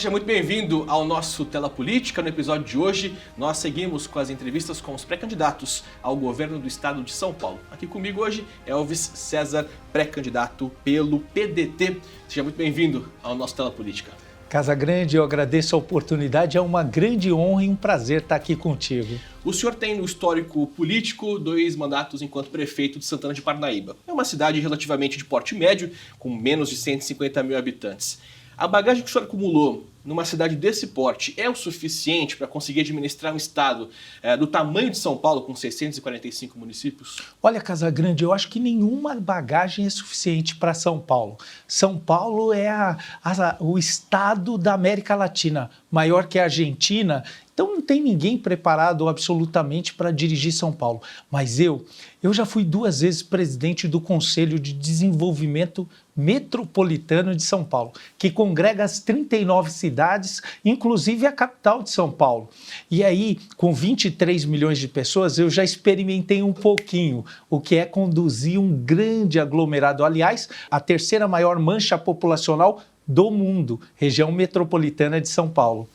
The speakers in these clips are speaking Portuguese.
seja muito bem-vindo ao nosso Tela Política. No episódio de hoje, nós seguimos com as entrevistas com os pré-candidatos ao governo do estado de São Paulo. Aqui comigo hoje, Elvis César, pré-candidato pelo PDT. Seja muito bem-vindo ao nosso Tela Política. Casagrande, eu agradeço a oportunidade, é uma grande honra e um prazer estar aqui contigo. O senhor tem no histórico político 2 mandatos enquanto prefeito de Santana de Parnaíba. É uma cidade relativamente de porte médio, com menos de 150 mil habitantes. A bagagem que o senhor acumulou numa cidade desse porte é o suficiente para conseguir administrar um estado do tamanho de São Paulo, com 645 municípios? Olha, Casagrande, eu acho que nenhuma bagagem é suficiente para São Paulo. São Paulo é o estado da América Latina, maior que a Argentina. Então não tem ninguém preparado absolutamente para dirigir São Paulo. Mas eu já fui 2 vezes presidente do Conselho de Desenvolvimento Metropolitano de São Paulo, que congrega as 39 cidades, inclusive a capital de São Paulo. E aí, com 23 milhões de pessoas, eu já experimentei um pouquinho o que é conduzir um grande aglomerado. Aliás, a 3ª maior mancha populacional do mundo, região metropolitana de São Paulo.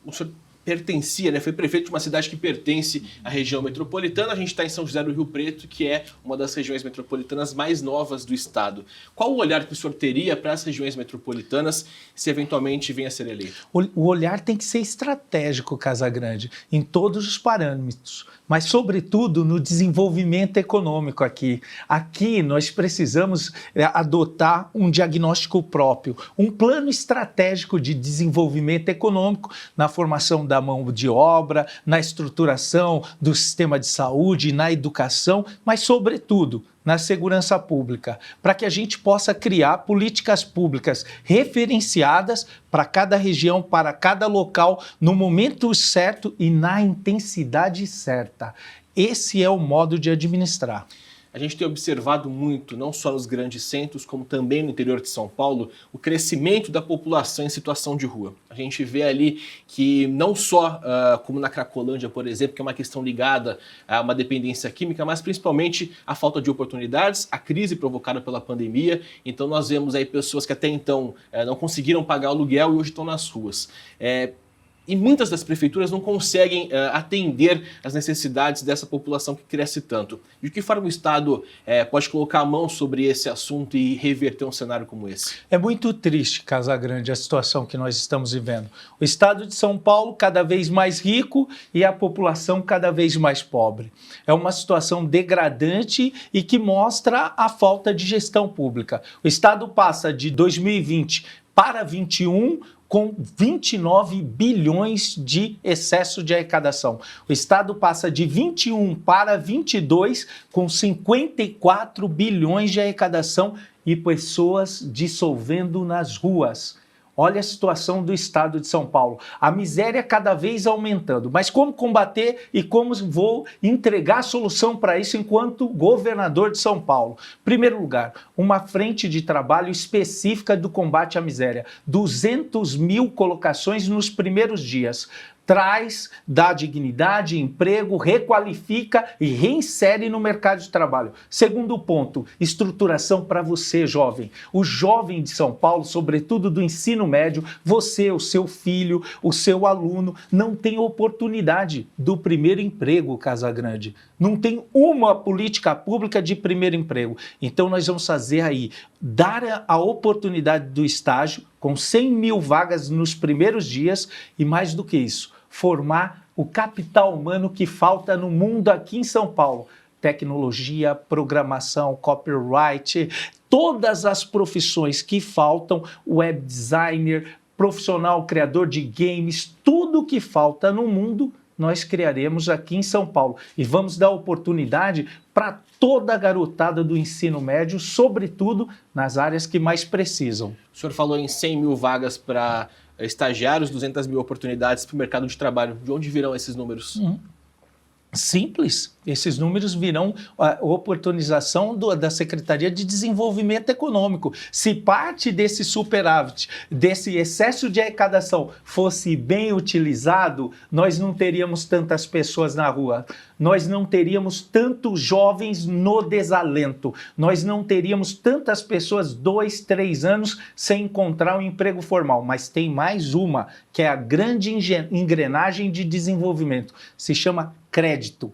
O senhor pertencia, foi prefeito de uma cidade que pertence à região metropolitana. A gente está em São José do Rio Preto, que é uma das regiões metropolitanas mais novas do estado. Qual o olhar que o senhor teria para as regiões metropolitanas se eventualmente venha a ser eleito? O olhar tem que ser estratégico, Casagrande, em todos os parâmetros, mas sobretudo no desenvolvimento econômico aqui. Aqui nós precisamos adotar um diagnóstico próprio, um plano estratégico de desenvolvimento econômico na formação da mão de obra, na estruturação do sistema de saúde, na educação, mas sobretudo na segurança pública, para que a gente possa criar políticas públicas referenciadas para cada região, para cada local, no momento certo e na intensidade certa. Esse é o modo de administrar. A gente tem observado muito, não só nos grandes centros, como também no interior de São Paulo, o crescimento da população em situação de rua. A gente vê ali que não só, como na Cracolândia, por exemplo, que é uma questão ligada a uma dependência química, mas principalmente a falta de oportunidades, a crise provocada pela pandemia. Então nós vemos aí pessoas que até então não conseguiram pagar o aluguel e hoje estão nas ruas. E muitas das prefeituras não conseguem atender às necessidades dessa população que cresce tanto. De que forma o Estado pode colocar a mão sobre esse assunto e reverter um cenário como esse? É muito triste, Casagrande, a situação que nós estamos vivendo. O Estado de São Paulo cada vez mais rico e a população cada vez mais pobre. É uma situação degradante e que mostra a falta de gestão pública. O Estado passa de 2020 para 2021 com 29 bilhões de excesso de arrecadação. O Estado passa de 21 para 22 com 54 bilhões de arrecadação e pessoas dissolvendo nas ruas. Olha a situação do estado de São Paulo. A miséria cada vez aumentando. Mas como combater e como vou entregar a solução para isso enquanto governador de São Paulo? Primeiro lugar, uma frente de trabalho específica do combate à miséria. 200 mil colocações nos primeiros dias. Traz, dá dignidade, emprego, requalifica e reinsere no mercado de trabalho. Segundo ponto, estruturação para você, jovem. O jovem de São Paulo, sobretudo do ensino médio, você, o seu filho, o seu aluno, não tem oportunidade do primeiro emprego, Casagrande. Não tem uma política pública de primeiro emprego. Então nós vamos fazer aí, dar a oportunidade do estágio com 100 mil vagas nos primeiros dias e mais do que isso, formar o capital humano que falta no mundo aqui em São Paulo. Tecnologia, programação, copyright, todas as profissões que faltam, web designer, profissional, criador de games, tudo que falta no mundo, nós criaremos aqui em São Paulo. E vamos dar oportunidade para toda a garotada do ensino médio, sobretudo nas áreas que mais precisam. O senhor falou em 100 mil vagas para estagiários, 200 mil oportunidades para o mercado de trabalho. De onde virão esses números? Simples. Esses números virão a oportunização da Secretaria de Desenvolvimento Econômico. Se parte desse superávit, desse excesso de arrecadação fosse bem utilizado, nós não teríamos tantas pessoas na rua, nós não teríamos tantos jovens no desalento, nós não teríamos tantas pessoas 2, 3 anos sem encontrar um emprego formal. Mas tem mais uma, que é a grande engrenagem de desenvolvimento, se chama crédito.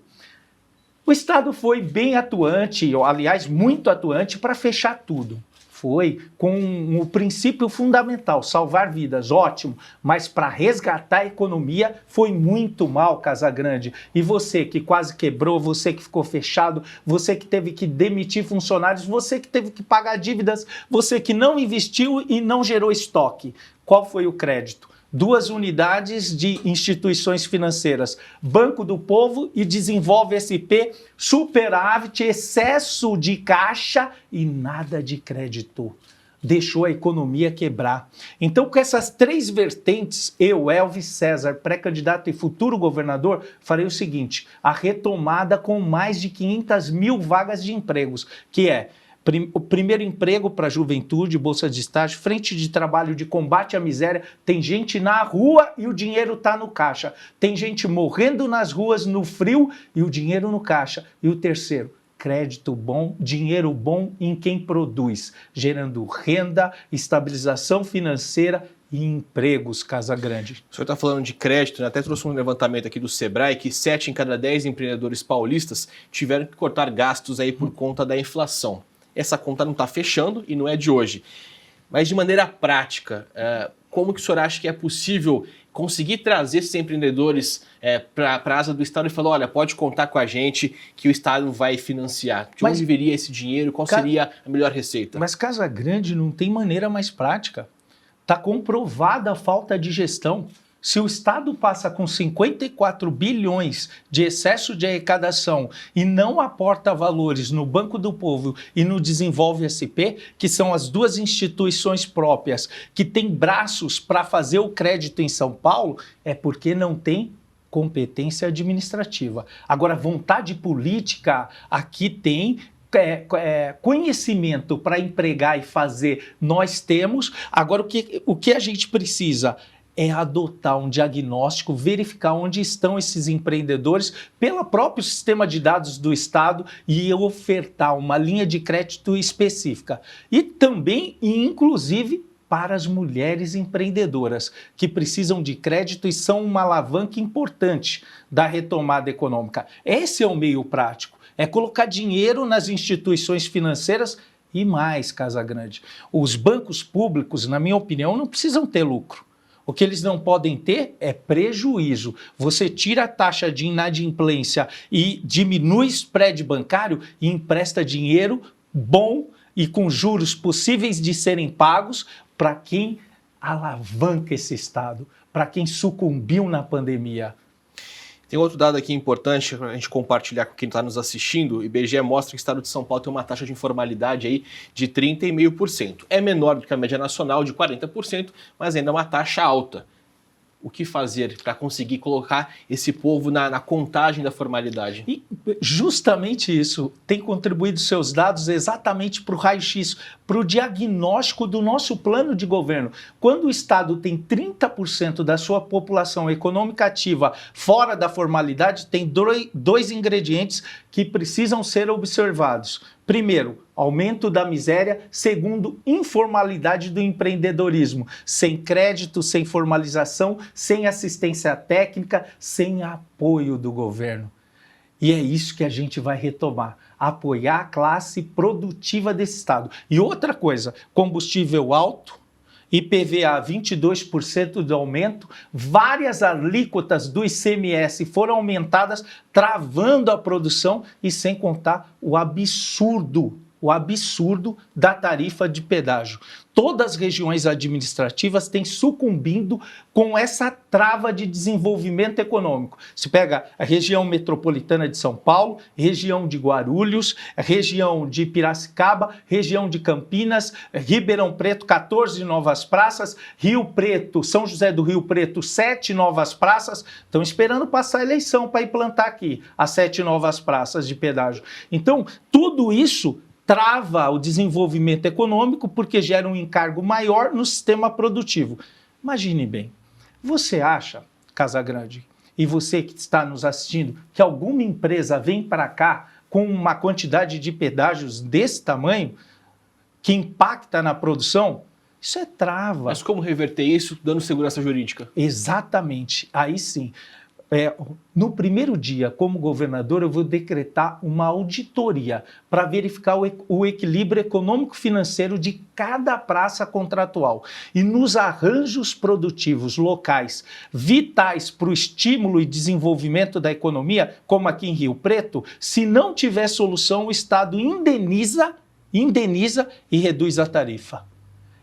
O Estado foi bem atuante, ou, aliás, muito atuante para fechar tudo. Foi com o princípio fundamental, salvar vidas, ótimo, mas para resgatar a economia foi muito mal, Casagrande. E você que quase quebrou, você que ficou fechado, você que teve que demitir funcionários, você que teve que pagar dívidas, você que não investiu e não gerou estoque. Qual foi o crédito? 2 unidades de instituições financeiras, Banco do Povo e Desenvolve SP, superávit, excesso de caixa e nada de crédito. Deixou a economia quebrar. Então, com essas 3 vertentes, eu, Elvis César, pré-candidato e futuro governador, farei o seguinte: a retomada com mais de 500 mil vagas de empregos, que é o primeiro emprego para a juventude, bolsa de estágio, frente de trabalho de combate à miséria. Tem gente na rua e o dinheiro está no caixa. Tem gente morrendo nas ruas no frio e o dinheiro no caixa. E o terceiro, crédito bom, dinheiro bom em quem produz, gerando renda, estabilização financeira e empregos, Casagrande. O senhor está falando de crédito, né? Até trouxe um levantamento aqui do Sebrae que 7 em cada 10 empreendedores paulistas tiveram que cortar gastos aí por conta da inflação. Essa conta não está fechando e não é de hoje. Mas de maneira prática, como que o senhor acha que é possível conseguir trazer esses empreendedores para a asa do Estado e falar, olha, pode contar com a gente que o Estado vai financiar? De onde viria esse dinheiro? Qual seria a melhor receita? Mas Casagrande não tem maneira mais prática. Está comprovada a falta de gestão. Se o Estado passa com 54 bilhões de excesso de arrecadação e não aporta valores no Banco do Povo e no Desenvolve SP, que são as 2 instituições próprias que têm braços para fazer o crédito em São Paulo, é porque não tem competência administrativa. Agora, vontade política aqui tem. Conhecimento para empregar e fazer, nós temos. Agora, o que a gente precisa é adotar um diagnóstico, verificar onde estão esses empreendedores pelo próprio sistema de dados do Estado e ofertar uma linha de crédito específica. E também, inclusive, para as mulheres empreendedoras que precisam de crédito e são uma alavanca importante da retomada econômica. Esse é o meio prático, é colocar dinheiro nas instituições financeiras. E mais, Casagrande, os bancos públicos, na minha opinião, não precisam ter lucro. O que eles não podem ter é prejuízo. Você tira a taxa de inadimplência e diminui o spread bancário e empresta dinheiro bom e com juros possíveis de serem pagos para quem alavanca esse Estado, para quem sucumbiu na pandemia. Tem outro dado aqui importante para a gente compartilhar com quem está nos assistindo. O IBGE mostra que o Estado de São Paulo tem uma taxa de informalidade aí de 30,5%. É menor do que a média nacional de 40%, mas ainda é uma taxa alta. O que fazer para conseguir colocar esse povo na contagem da formalidade? E justamente isso tem contribuído seus dados exatamente para o raio-x, para o diagnóstico do nosso plano de governo. Quando o Estado tem 30% da sua população econômica ativa fora da formalidade, tem 2 ingredientes que precisam ser observados. Primeiro, aumento da miséria. Segundo, informalidade do empreendedorismo. Sem crédito, sem formalização, sem assistência técnica, sem apoio do governo. E é isso que a gente vai retomar, apoiar a classe produtiva desse Estado. E outra coisa, combustível alto, IPVA 22% de aumento, várias alíquotas do ICMS foram aumentadas, travando a produção e sem contar o absurdo o absurdo da tarifa de pedágio. Todas as regiões administrativas têm sucumbindo com essa trava de desenvolvimento econômico. Se pega a região metropolitana de São Paulo, região de Guarulhos, região de Piracicaba, região de Campinas, Ribeirão Preto, 14 novas praças, Rio Preto, São José do Rio Preto, 7 novas praças. Estão esperando passar a eleição para implantar aqui as 7 novas praças de pedágio. Então, tudo isso trava o desenvolvimento econômico porque gera um encargo maior no sistema produtivo. Imagine bem, você acha, Casagrande, e você que está nos assistindo, que alguma empresa vem para cá com uma quantidade de pedágios desse tamanho que impacta na produção? Isso é trava. Mas como reverter isso dando segurança jurídica? Exatamente, aí sim. No primeiro dia, como governador, eu vou decretar uma auditoria para verificar o equilíbrio econômico-financeiro de cada praça contratual. E nos arranjos produtivos locais vitais para o estímulo e desenvolvimento da economia, como aqui em Rio Preto, se não tiver solução, o Estado indeniza e reduz a tarifa.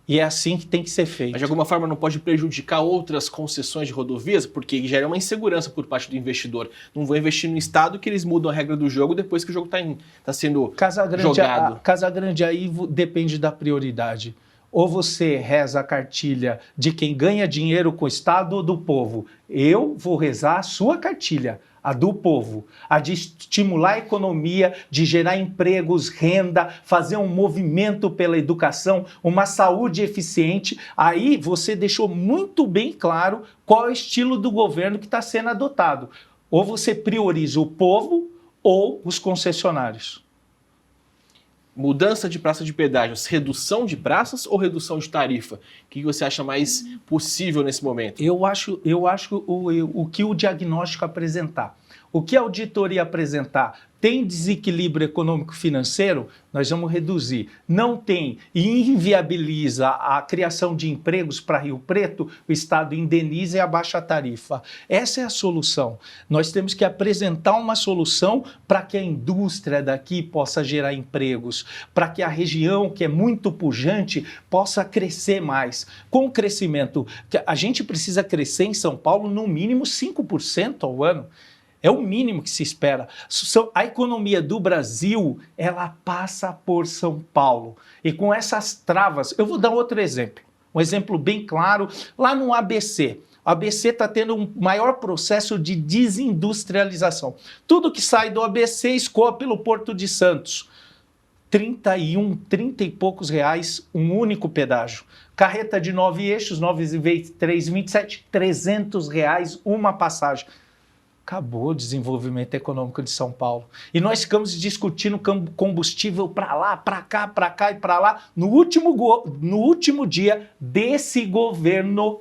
E é assim que tem que ser feito. Mas de alguma forma não pode prejudicar outras concessões de rodovias, porque gera uma insegurança por parte do investidor. Não vou investir no Estado que eles mudam a regra do jogo depois que o jogo está sendo jogado. Casagrande, aí depende da prioridade. Ou você reza a cartilha de quem ganha dinheiro com o Estado ou do povo. Eu vou rezar a sua cartilha, a do povo, a de estimular a economia, de gerar empregos, renda, fazer um movimento pela educação, uma saúde eficiente. Aí você deixou muito bem claro qual é o estilo do governo que está sendo adotado. Ou você prioriza o povo ou os concessionários. Mudança de praça de pedágios, redução de praças ou redução de tarifa? O que você acha mais possível nesse momento? Eu acho o que o diagnóstico apresentar. O que a auditoria apresentar tem desequilíbrio econômico-financeiro, nós vamos reduzir. Não tem e inviabiliza a criação de empregos para Rio Preto, o Estado indeniza e abaixa a tarifa. Essa é a solução. Nós temos que apresentar uma solução para que a indústria daqui possa gerar empregos, para que a região, que é muito pujante, possa crescer mais. Com o crescimento, a gente precisa crescer em São Paulo no mínimo 5% ao ano. É o mínimo que se espera. A economia do Brasil, ela passa por São Paulo. E com essas travas, eu vou dar outro exemplo. Um exemplo bem claro, lá no ABC. O ABC está tendo um maior processo de desindustrialização. Tudo que sai do ABC escoa pelo Porto de Santos. 30 e poucos reais, um único pedágio. Carreta de 9 eixos, 9 vezes 3, 27, 300 reais uma passagem. Acabou o desenvolvimento econômico de São Paulo. E nós ficamos discutindo combustível para lá, para cá e para lá. No último dia deste governo,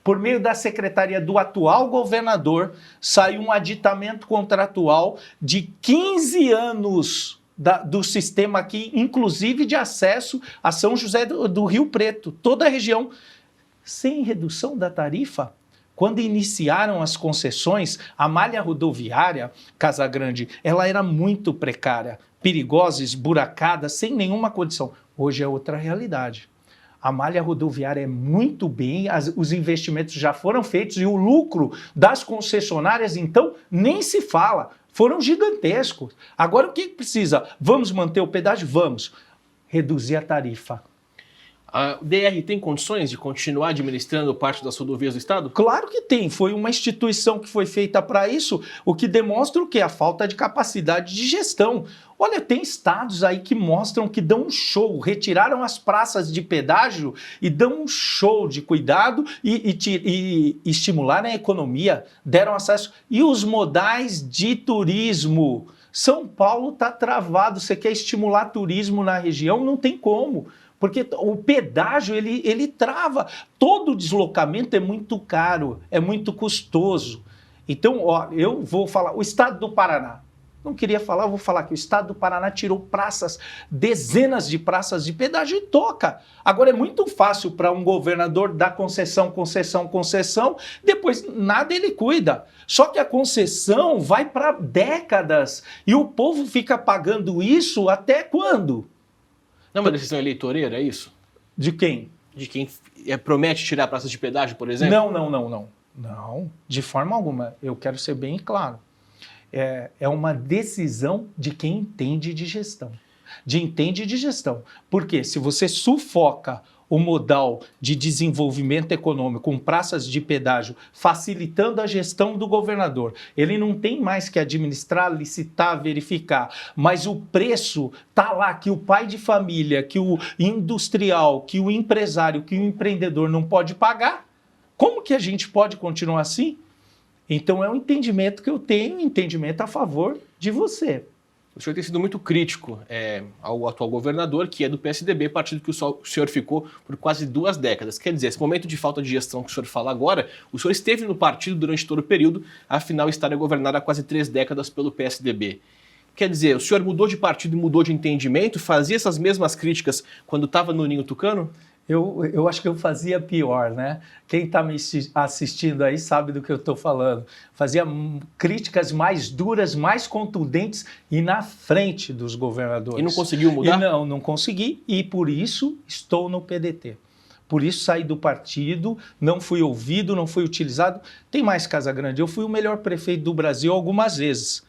por meio da secretaria do atual governador, saiu um aditamento contratual de 15 anos do sistema aqui, inclusive de acesso a São José do Rio Preto, toda a região, sem redução da tarifa. Quando iniciaram as concessões, a malha rodoviária, Casagrande, ela era muito precária, perigosa, esburacada, sem nenhuma condição. Hoje é outra realidade. A malha rodoviária é muito bem, os investimentos já foram feitos e o lucro das concessionárias, então, nem se fala. Foram gigantescos. Agora o que precisa? Vamos manter o pedágio? Vamos. Reduzir a tarifa. A DR tem condições de continuar administrando parte das rodovias do Estado? Claro que tem. Foi uma instituição que foi feita para isso, o que demonstra o quê? A falta de capacidade de gestão. Olha, tem estados aí que mostram que dão um show, retiraram as praças de pedágio e dão um show de cuidado e estimularam a economia, deram acesso. E os modais de turismo? São Paulo está travado, você quer estimular turismo na região? Não tem como. Porque o pedágio, ele trava. Todo deslocamento é muito caro, é muito custoso. Então, ó, eu vou falar, o estado do Paraná. Não queria falar, eu vou falar que o Estado do Paraná tirou praças, dezenas de praças de pedágio e toca. Agora é muito fácil para um governador dar concessão, depois nada ele cuida. Só que a concessão vai para décadas e o povo fica pagando isso até quando? Não é uma decisão eleitoreira, é isso? De quem? De quem promete tirar praças de pedágio, por exemplo? Não, de forma alguma. Eu quero ser bem claro. É uma decisão de quem entende de gestão. Porque se você sufoca o modal de desenvolvimento econômico com praças de pedágio, facilitando a gestão do governador, ele não tem mais que administrar, licitar, verificar, mas o preço está lá, que o pai de família, que o industrial, que o empresário, que o empreendedor não pode pagar, como que a gente pode continuar assim? Então é um entendimento que eu tenho, um entendimento a favor de você. O senhor tem sido muito crítico ao atual governador, que é do PSDB, partido que o senhor ficou por quase 2 décadas. Quer dizer, esse momento de falta de gestão que o senhor fala agora, o senhor esteve no partido durante todo o período, afinal estaria governado há quase 3 décadas pelo PSDB. Quer dizer, o senhor mudou de partido e mudou de entendimento, fazia essas mesmas críticas quando estava no Ninho Tucano? Eu acho que eu fazia pior, né? Quem está me assistindo aí sabe do que eu estou falando. Fazia críticas mais duras, mais contundentes e na frente dos governadores. E não conseguiu mudar? Não consegui e por isso estou no PDT. Por isso saí do partido, não fui ouvido, não fui utilizado. Tem mais, Casagrande, eu fui o melhor prefeito do Brasil algumas vezes.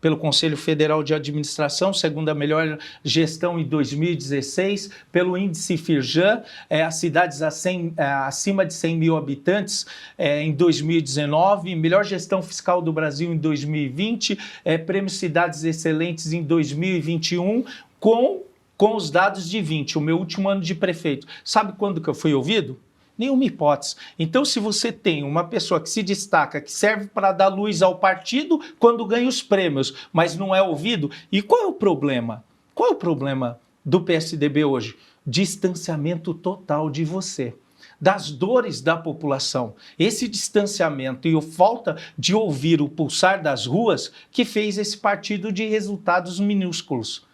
Pelo Conselho Federal de Administração, segunda melhor gestão em 2016, pelo índice Firjan, as cidades acima de 100 mil habitantes em 2019, melhor gestão fiscal do Brasil em 2020, prêmio Cidades Excelentes em 2021, com os dados de 20, o meu último ano de prefeito. Sabe quando que eu fui ouvido? Nenhuma hipótese. Então, se você tem uma pessoa que se destaca, que serve para dar luz ao partido quando ganha os prêmios, mas não é ouvido, e qual é o problema? Qual é o problema do PSDB hoje? Distanciamento total de você, das dores da população. Esse distanciamento e a falta de ouvir o pulsar das ruas que fez esse partido de resultados minúsculos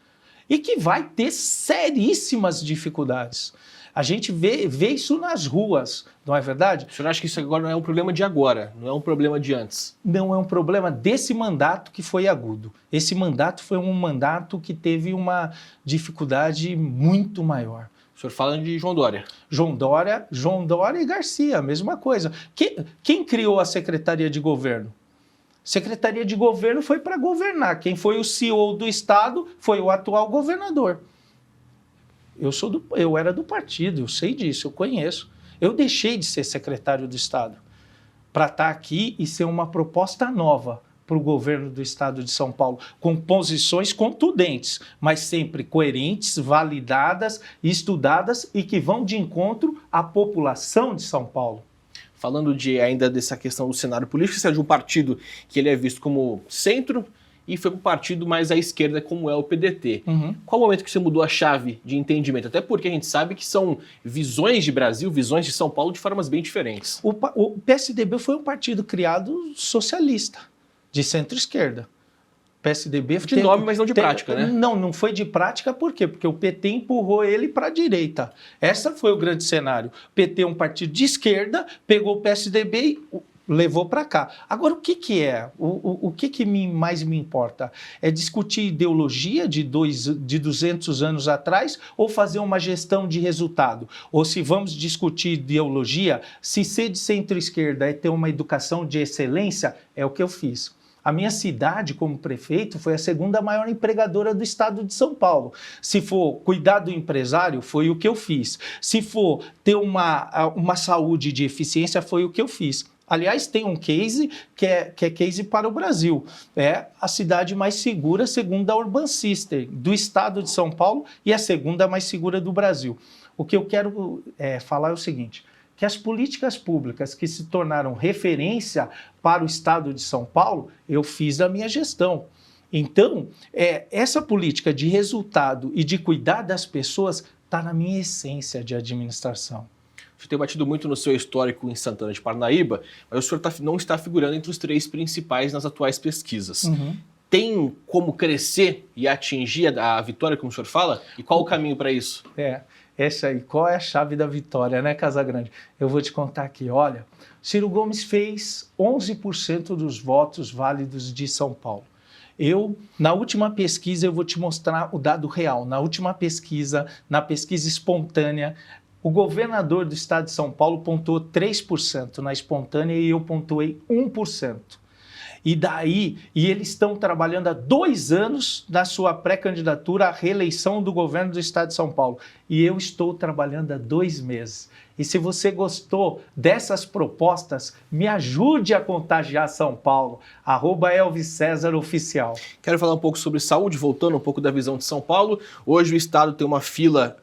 e que vai ter seríssimas dificuldades. A gente vê isso nas ruas, não é verdade? O senhor acha que isso agora não é um problema de agora, não é um problema de antes? Não é um problema desse mandato que foi agudo. Esse mandato foi um mandato que teve uma dificuldade muito maior. O senhor fala de João Dória. João Dória e Garcia, a mesma coisa. Quem criou a Secretaria de Governo? Secretaria de Governo foi para governar. Quem foi o CEO do Estado foi o atual governador. Eu era do partido, eu sei disso, eu conheço. Eu deixei de ser secretário do Estado para estar aqui e ser uma proposta nova para o governo do Estado de São Paulo, com posições contundentes, mas sempre coerentes, validadas, estudadas e que vão de encontro à população de São Paulo. Falando ainda dessa questão do cenário político, você é de um partido que ele é visto como centro, e foi para um partido mais à esquerda, como é o PDT. Uhum. Qual o momento que você mudou a chave de entendimento? Até porque a gente sabe que são visões de Brasil, visões de São Paulo de formas bem diferentes. O PSDB foi um partido criado socialista, de centro-esquerda. PSDB de nome, mas não de prática, né? Não foi de prática, por quê? Porque o PT empurrou ele para a direita. Esse foi o grande cenário. O PT é um partido de esquerda, pegou o PSDB e levou para cá. Agora, o que é? O que mais me importa? É discutir ideologia de 200 anos atrás ou fazer uma gestão de resultado? Ou se vamos discutir ideologia, se ser de centro-esquerda é ter uma educação de excelência, é o que eu fiz. A minha cidade, como prefeito, foi a segunda maior empregadora do estado de São Paulo. Se for cuidar do empresário, foi o que eu fiz. Se for ter uma saúde de eficiência, foi o que eu fiz. Aliás, tem um case que é case para o Brasil. É a cidade mais segura, segundo a Urban System, do estado de São Paulo e a segunda mais segura do Brasil. O que eu quero falar é o seguinte, que as políticas públicas que se tornaram referência para o estado de São Paulo, eu fiz da minha gestão. Então, essa política de resultado e de cuidar das pessoas está na minha essência de administração. Você tem batido muito no seu histórico em Santana de Parnaíba, mas o senhor não está figurando entre os 3 principais nas atuais pesquisas. Uhum. tem como crescer e atingir a vitória, como o senhor fala? E qual o caminho para isso? Essa aí, qual é a chave da vitória, né, Casagrande? Eu vou te contar aqui, olha, Ciro Gomes fez 11% dos votos válidos de São Paulo. Na última pesquisa, eu vou te mostrar o dado real. Na última pesquisa, na pesquisa espontânea, o governador do estado de São Paulo pontuou 3% na espontânea e eu pontuei 1%. E eles estão trabalhando há 2 anos na sua pré-candidatura à reeleição do governo do estado de São Paulo. E eu estou trabalhando há 2 meses. E se você gostou dessas propostas, me ajude a contagiar São Paulo. @ElvisCesarOficial. Quero falar um pouco sobre saúde, voltando um pouco da visão de São Paulo. Hoje o estado tem uma fila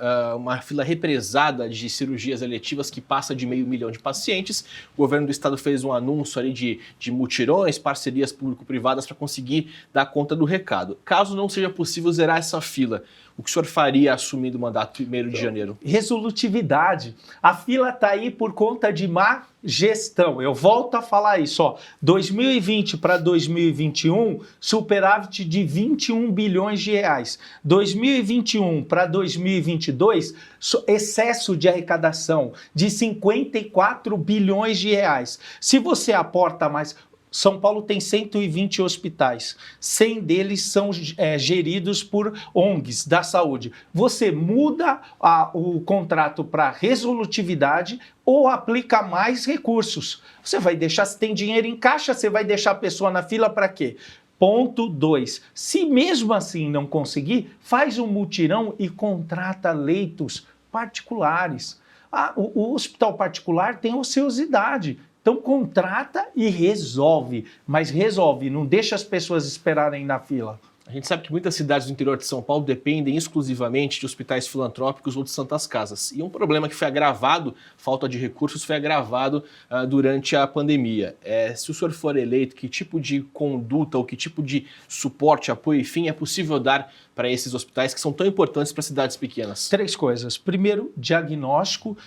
represada de cirurgias eletivas que passa de 500 mil de pacientes. O governo do estado fez um anúncio ali de mutirões, parcerias público-privadas para conseguir dar conta do recado. Caso não seja possível zerar essa fila, o que o senhor faria assumindo o mandato 1º de janeiro? Resolutividade. A fila está aí por conta de má gestão. Eu volto a falar isso. 2020 para 2021, superávit de 21 bilhões de reais. 2021 para 2022, excesso de arrecadação de 54 bilhões de reais. Se você aporta mais... São Paulo tem 120 hospitais, 100 deles são geridos por ONGs da saúde. Você muda o contrato para resolutividade ou aplica mais recursos. Você vai deixar, se tem dinheiro em caixa, você vai deixar a pessoa na fila para quê? Ponto 2. Se mesmo assim não conseguir, faz um mutirão e contrata leitos particulares. O hospital particular tem ociosidade. Então contrata e resolve, mas resolve, não deixa as pessoas esperarem na fila. A gente sabe que muitas cidades do interior de São Paulo dependem exclusivamente de hospitais filantrópicos ou de santas casas. E um problema que foi agravado, falta de recursos, foi agravado durante a pandemia. Se o senhor for eleito, que tipo de conduta ou que tipo de suporte, apoio, enfim, é possível dar para esses hospitais que são tão importantes para cidades pequenas? 3 coisas. Primeiro, diagnóstico,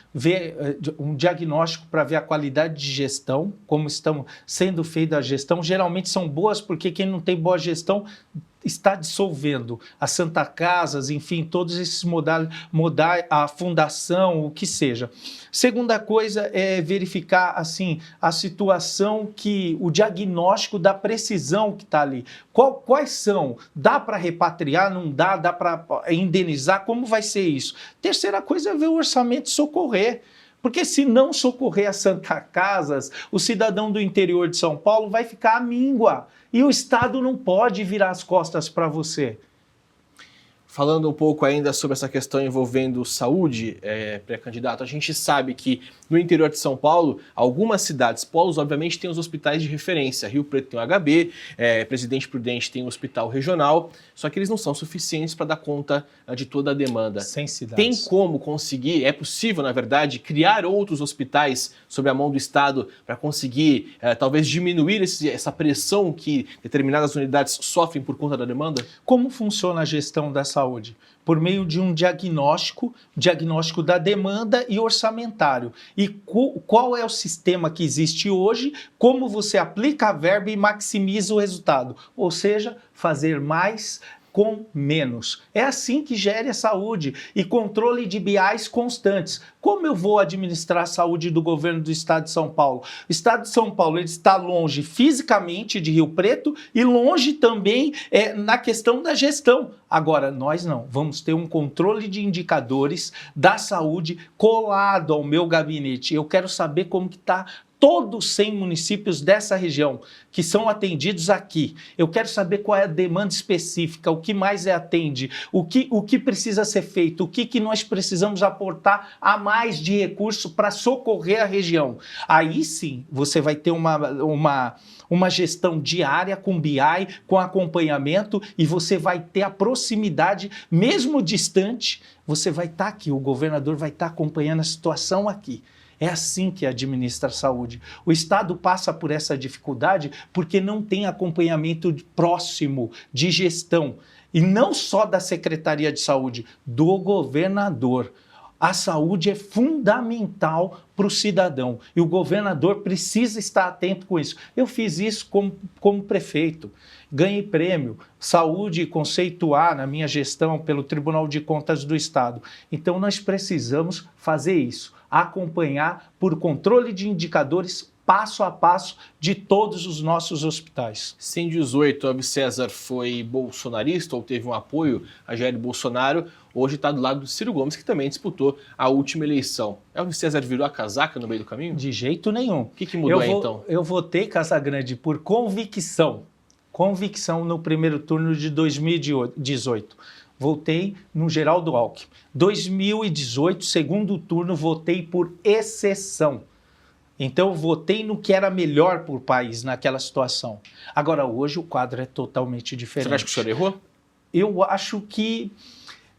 um diagnóstico para ver a qualidade de gestão, como estão sendo feita a gestão. Geralmente são boas porque quem não tem boa gestão está dissolvendo as Santa Casas, enfim, todos esses mudar a fundação, o que seja. Segunda coisa é verificar, assim, a situação o diagnóstico da precisão que está ali. Quais são? Dá para repatriar? Não dá? Dá para indenizar? Como vai ser isso? Terceira coisa é ver o orçamento socorrer. Porque se não socorrer as Santa Casas, o cidadão do interior de São Paulo vai ficar à míngua. E o Estado não pode virar as costas para você. Falando um pouco ainda sobre essa questão envolvendo saúde, pré-candidato, a gente sabe que no interior de São Paulo, algumas cidades, polos, obviamente, têm os hospitais de referência. Rio Preto tem o HB, Presidente Prudente tem o hospital regional, só que eles não são suficientes para dar conta de toda a demanda. 100 cidades. Tem como conseguir, é possível, na verdade, criar outros hospitais sob a mão do Estado para conseguir, talvez, diminuir essa pressão que determinadas unidades sofrem por conta da demanda? Como funciona a gestão da saúde? Por meio de um diagnóstico da demanda e orçamentário. E qual é o sistema que existe hoje, como você aplica a verba e maximiza o resultado. Ou seja, fazer mais com menos. É assim que gere a saúde e controle de BIs constantes. Como eu vou administrar a saúde do governo do Estado de São Paulo? O Estado de São Paulo ele está longe fisicamente de Rio Preto e longe também na questão da gestão. Agora, nós não. Vamos ter um controle de indicadores da saúde colado ao meu gabinete. Eu quero saber como que está todos os 100 municípios dessa região que são atendidos aqui. Eu quero saber qual é a demanda específica, o que mais atende, o que precisa ser feito, o que nós precisamos aportar a mais de recurso para socorrer a região. Aí sim, você vai ter uma gestão diária com BI, com acompanhamento e você vai ter a proximidade, mesmo distante, você vai estar aqui, o governador vai estar acompanhando a situação aqui. É assim que administra a saúde. O Estado passa por essa dificuldade porque não tem acompanhamento próximo de gestão. E não só da Secretaria de Saúde, do governador. A saúde é fundamental para o cidadão e o governador precisa estar atento com isso. Eu fiz isso como prefeito, ganhei prêmio Saúde Conceito A na minha gestão pelo Tribunal de Contas do Estado. Então nós precisamos fazer isso, acompanhar por controle de indicadores passo a passo de todos os nossos hospitais. Se em 2018 Elvis César foi bolsonarista ou teve um apoio a Jair Bolsonaro, hoje está do lado do Ciro Gomes, que também disputou a última eleição. Elvis César virou a casaca no meio do caminho? De jeito nenhum. O que mudou aí então? Eu votei Casagrande por convicção. Convicção no primeiro turno de 2018. Votei no Geraldo Alckmin. 2018, segundo turno, votei por exceção. Então, eu votei no que era melhor para o país naquela situação. Agora, hoje, o quadro é totalmente diferente. Você acha que o senhor errou? Eu acho que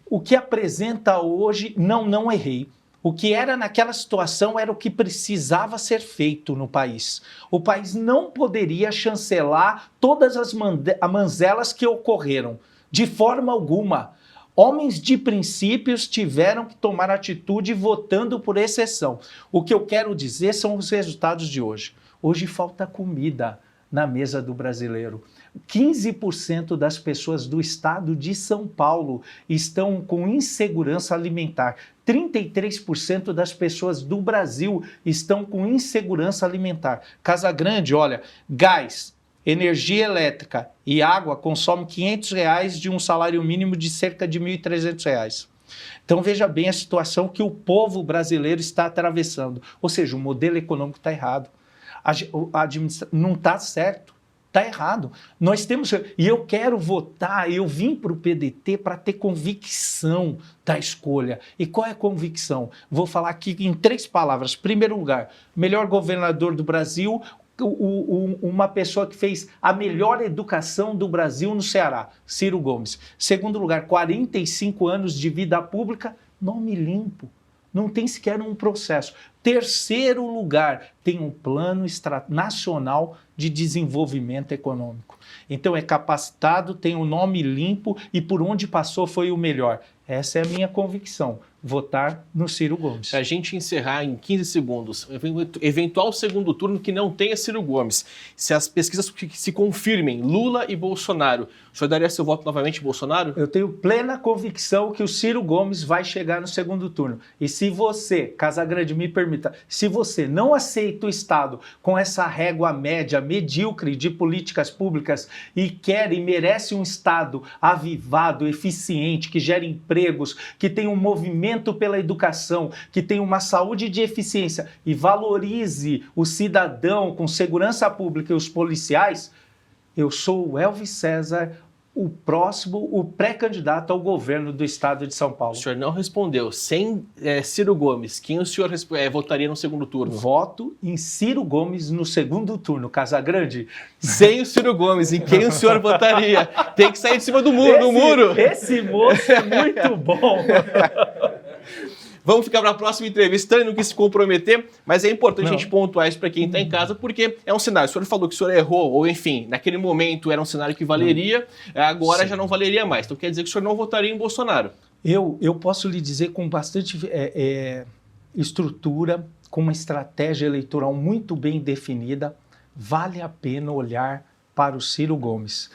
o que apresenta hoje, não errei. O que era naquela situação era o que precisava ser feito no país. O país não poderia chancelar todas as mazelas que ocorreram, de forma alguma. Homens de princípios tiveram que tomar atitude votando por exceção. O que eu quero dizer são os resultados de hoje. Hoje falta comida na mesa do brasileiro. 15% das pessoas do estado de São Paulo estão com insegurança alimentar. 33% das pessoas do Brasil estão com insegurança alimentar. Casagrande, olha, gás, energia elétrica e água consomem R$500 de um salário mínimo de cerca de R$1.300. Então veja bem a situação que o povo brasileiro está atravessando. Ou seja, o modelo econômico está errado. Não está certo. Está errado. Nós temos. E eu quero votar, eu vim para o PDT para ter convicção da escolha. E qual é a convicção? Vou falar aqui em 3 palavras. Primeiro lugar, melhor governador do Brasil, uma pessoa que fez a melhor educação do Brasil no Ceará, Ciro Gomes. Segundo lugar, 45 anos de vida pública, nome limpo. Não tem sequer um processo. Terceiro lugar, tem um plano nacional de desenvolvimento econômico. Então é capacitado, tem um nome limpo e por onde passou foi o melhor. Essa é a minha convicção, votar no Ciro Gomes. Para a gente encerrar em 15 segundos, eventual segundo turno que não tenha Ciro Gomes, se as pesquisas se confirmem Lula e Bolsonaro, o senhor daria seu voto novamente em Bolsonaro? Eu tenho plena convicção que o Ciro Gomes vai chegar no segundo turno. E se você, Casagrande, me permita, se você não aceita o Estado com essa régua média, medíocre de políticas públicas e quer e merece um Estado avivado, eficiente, que gere empregos, que tenha um movimento pela educação, que tenha uma saúde de eficiência e valorize o cidadão com segurança pública e os policiais, eu sou o Elvis César, o pré-candidato ao governo do estado de São Paulo. O senhor não respondeu. Sem Ciro Gomes, quem o senhor votaria no segundo turno? Voto em Ciro Gomes no segundo turno, Casagrande. Sem o Ciro Gomes, em quem o senhor votaria? Tem que sair de cima do muro. Esse moço é muito bom. Vamos ficar para a próxima entrevista, ele não quis se comprometer, mas é importante a gente pontuar isso para quem está em casa, porque é um cenário. O senhor falou que o senhor errou, ou enfim, naquele momento era um cenário que valeria, agora já não valeria mais. Então quer dizer que o senhor não votaria em Bolsonaro? Eu posso lhe dizer com bastante estrutura, com uma estratégia eleitoral muito bem definida, vale a pena olhar para o Ciro Gomes.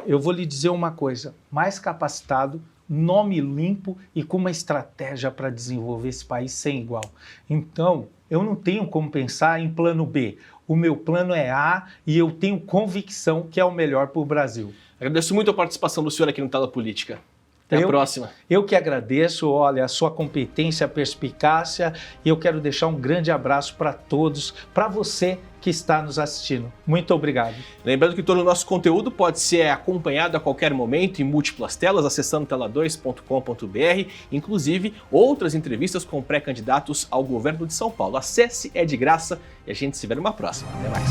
Eu vou lhe dizer uma coisa, mais capacitado, nome limpo e com uma estratégia para desenvolver esse país sem igual. Então, eu não tenho como pensar em plano B. O meu plano é A e eu tenho convicção que é o melhor para o Brasil. Agradeço muito a participação do senhor aqui no Tela Política. Até a próxima. Eu que agradeço, olha, a sua competência, a perspicácia, e eu quero deixar um grande abraço para todos, para você que está nos assistindo. Muito obrigado. Lembrando que todo o nosso conteúdo pode ser acompanhado a qualquer momento em múltiplas telas, acessando tela2.com.br, inclusive outras entrevistas com pré-candidatos ao governo de São Paulo. Acesse, é de graça, e a gente se vê numa próxima. Até mais.